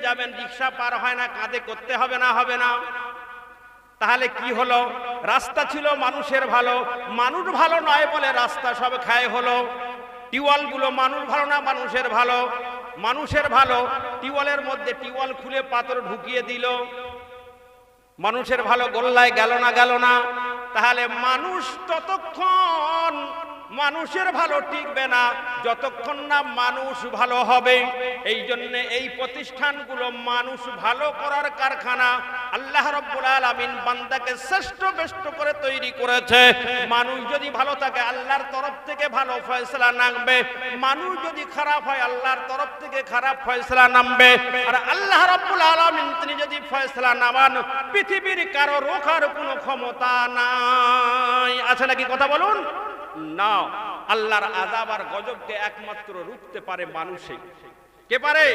যাবেন, রিক্সা পার হয় না, কাঁধে করতে হবে না? হবে না? তাহলে কি হলো? রাস্তা ছিল মানুষের ভালো, মানুষ ভালো নয় বলে রাস্তা সব খায় হলো। টিউবওয়েল গুলো মানুষ ভালো না মানুষের ভালো? মানুষের ভালো। টিউবওয়েলের মধ্যে টিউবওয়েল খুলে পাথর ঢুকিয়ে দিল, মানুষের ভালো গোল্লায় গেল না? গেল না? তাহলে মানুষ ততক্ষণ মানুষের ভালো টিকবে না যতক্ষণ না মানুষ ভালো হবে। এই জন্য এই প্রতিষ্ঠানগুলো মানুষ ভালো করার কারখানা। আল্লাহ রাব্বুল আলামিন বান্দাকে শ্রেষ্ঠ বেষ্ট করে তৈরি করেছে। মানুষ যদি ভালো থাকে আল্লাহর তরফ থেকে ভালো ফয়সালা নামবে, মানুষ যদি খারাপ হয় আল্লাহর তরফ থেকে খারাপ ফয়সালা নামবে। আর আল্লাহ রাব্বুল আলামিন তিনি যদি ফয়সালা নামান, পৃথিবীর কারো রোখার কোনো ক্ষমতা নাই। আছে নাকি? কথা বলুন না। আল্লাহর আযাব আর গজবকে একমাত্র রুখতে পারে মানুষই। কে পারে?